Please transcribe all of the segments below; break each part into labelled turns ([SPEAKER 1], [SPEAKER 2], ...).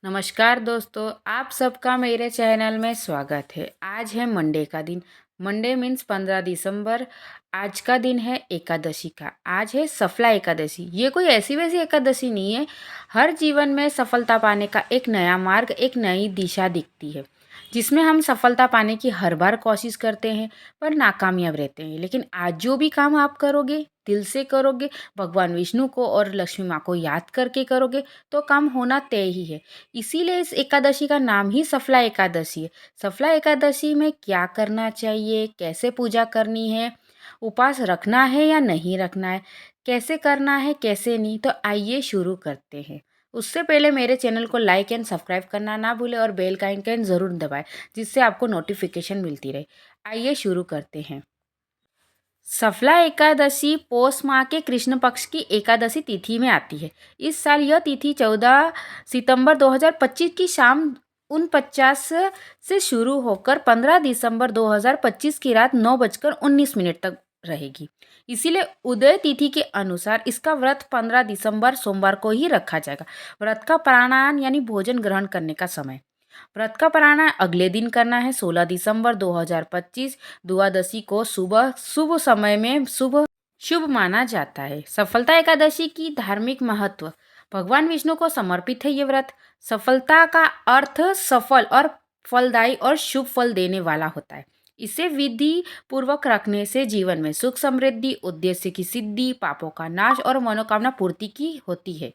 [SPEAKER 1] नमस्कार दोस्तों, आप सबका मेरे चैनल में स्वागत है। आज है मंडे का दिन। मंडे मीन्स 15 दिसंबर। आज का दिन है एकादशी का। आज है सफला एकादशी। ये कोई ऐसी वैसी एकादशी नहीं है। हर जीवन में सफलता पाने का एक नया मार्ग, एक नई दिशा दिखती है, जिसमें हम सफलता पाने की हर बार कोशिश करते हैं पर नाकामयाब रहते हैं। लेकिन आज जो भी काम आप करोगे, दिल से करोगे, भगवान विष्णु को और लक्ष्मी माँ को याद करके करोगे, तो काम होना तय ही है। इसीलिए इस एकादशी का नाम ही सफला एकादशी है। सफला एकादशी में क्या करना चाहिए, कैसे पूजा करनी है, उपवास रखना है या नहीं रखना है, कैसे करना है कैसे नहीं, तो आइए शुरू करते हैं। उससे पहले मेरे चैनल को लाइक एंड सब्सक्राइब करना ना भूलें और बेल का आइकन ज़रूर दबाएं, जिससे आपको नोटिफिकेशन मिलती रहे। आइए शुरू करते हैं। सफला एकादशी पौष माह के कृष्ण पक्ष की एकादशी तिथि में आती है। इस साल यह तिथि 14 सितंबर 2025 की शाम 49 से शुरू होकर 15 दिसंबर 2025 की रात 9:19 तक रहेगी। इसीलिए उदय तिथि के अनुसार इसका व्रत 15 दिसंबर सोमवार को ही रखा जाएगा। व्रत का प्राणायाम यानी भोजन ग्रहण करने का समय। व्रत का प्राणायाम अगले दिन करना है। 16 दिसंबर 2025 द्वादशी को सुबह शुभ समय में शुभ माना जाता है। सफलता एकादशी की धार्मिक महत्व। भगवान विष्णु को समर्पित है ये व्रत। सफलता का अर्थ सफल और फलदायी और शुभ फल देने वाला होता है। इसे विधि पूर्वक रखने से जीवन में सुख समृद्धि, उद्देश्य की सिद्धि, पापों का नाश और मनोकामना पूर्ति की होती है।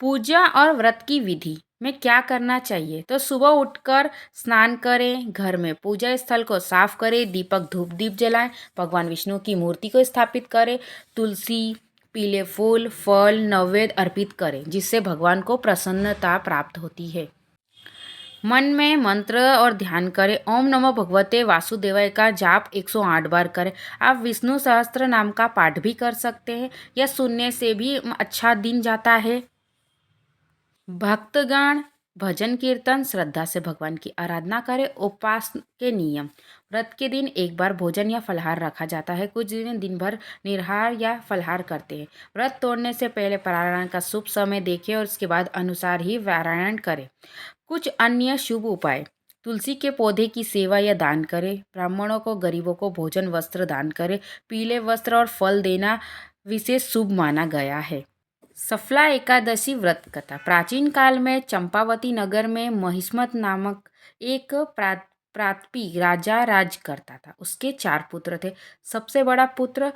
[SPEAKER 1] पूजा और व्रत की विधि में क्या करना चाहिए, तो सुबह उठकर स्नान करें, घर में पूजा स्थल को साफ करें, दीपक धूप दीप जलाएं, भगवान विष्णु की मूर्ति को स्थापित करें, तुलसी, पीले फूल, फल नैवेद्य अर्पित करें, जिससे भगवान को प्रसन्नता प्राप्त होती है। मन में मंत्र और ध्यान करें। ओम नमो भगवते वासुदेवाय का जाप 108 बार करें। आप विष्णु सहस्त्र नाम का पाठ भी कर सकते हैं। यह सुनने से भी अच्छा दिन जाता है। भक्तगण भजन कीर्तन श्रद्धा से भगवान की आराधना करें। उपवास के नियम। व्रत के दिन एक बार भोजन या फलाहार रखा जाता है। कुछ दिन भर निराहार या फलाहार करते हैं। व्रत तोड़ने से पहले पारायण का शुभ समय देखें और उसके बाद अनुसार ही पारायण करें। कुछ अन्य शुभ उपाय। तुलसी के पौधे की सेवा या दान करें। ब्राह्मणों को, गरीबों को भोजन वस्त्र दान करें। पीले वस्त्र और फल देना विशेष शुभ माना गया है। सफला एकादशी व्रत कथा। प्राचीन काल में चंपावती नगर में महिष्मत नामक एक प्रातपी राजा राज करता था। उसके 4 पुत्र थे। सबसे बड़ा पुत्र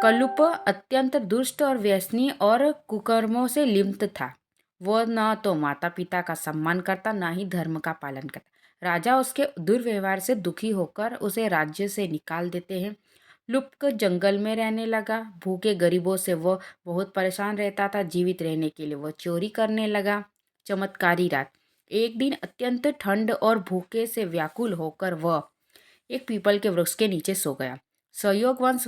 [SPEAKER 1] कलुप अत्यंत दुष्ट और व्यसनी और कुकर्मों से लिप्त था। वह न तो माता पिता का सम्मान करता, न ही धर्म का पालन करता। राजा उसके दुर्व्यवहार से दुखी होकर उसे राज्य से निकाल देते हैं। लुप्त जंगल में रहने लगा। भूखे गरीबों से वह बहुत परेशान रहता था। जीवित रहने के लिए वह चोरी करने लगा। चमत्कारी रात। एक दिन अत्यंत ठंड और भूखे से व्याकुल होकर वह एक पीपल के वृक्ष के नीचे सो गया। संयोगवश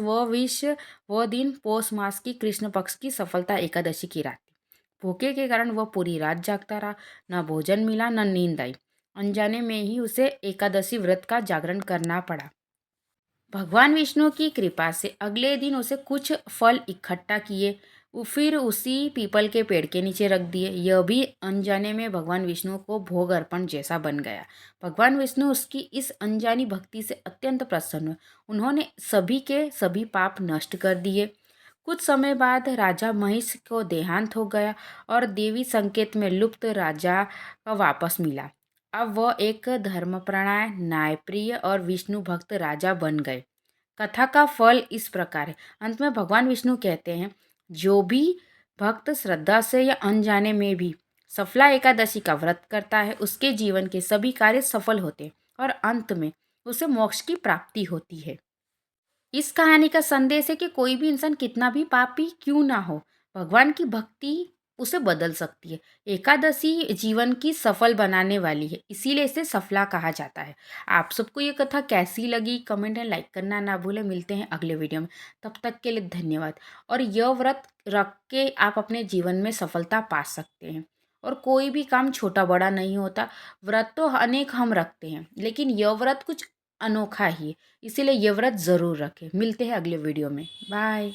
[SPEAKER 1] वह दिन पौष मास की कृष्ण पक्ष की सफलता एकादशी की रात थी। भूखे के कारण वह पूरी रात जागता रहा। न भोजन मिला, न नींद आई। अनजाने में ही उसे एकादशी व्रत का जागरण करना पड़ा। भगवान विष्णु की कृपा से अगले दिन उसे कुछ फल इकट्ठा किए, फिर उसी पीपल के पेड़ के नीचे रख दिए। यह भी अनजाने में भगवान विष्णु को भोग अर्पण जैसा बन गया। भगवान विष्णु उसकी इस अनजानी भक्ति से अत्यंत प्रसन्न हुए। उन्होंने सभी के सभी पाप नष्ट कर दिए। कुछ समय बाद राजा महिष को देहांत हो गया और देवी संकेत में लुप्त राजा का वापस मिला। अब वह एक धर्मपरायण, न्यायप्रिय और विष्णु भक्त राजा बन गए। कथा का फल इस प्रकार है। अंत में भगवान विष्णु कहते हैं, जो भी भक्त श्रद्धा से या अनजाने में भी सफला एकादशी का व्रत करता है, उसके जीवन के सभी कार्य सफल होते हैं और अंत में उसे मोक्ष की प्राप्ति होती है। इस कहानी का संदेश है कि कोई भी इंसान कितना भी पापी क्यों ना हो, भगवान की भक्ति उसे बदल सकती है। एकादशी जीवन की सफल बनाने वाली है, इसीलिए इसे सफला कहा जाता है। आप सबको ये कथा कैसी लगी, कमेंट एंड लाइक करना ना भूलें। मिलते हैं अगले वीडियो में, तब तक के लिए धन्यवाद। और यह व्रत रख के आप अपने जीवन में सफलता पा सकते हैं। और कोई भी काम छोटा बड़ा नहीं होता। व्रत तो अनेक हम रखते हैं, लेकिन यह व्रत कुछ अनोखा ही है। इसीलिए ये व्रत ज़रूर रखें। मिलते हैं अगले वीडियो में। बाय।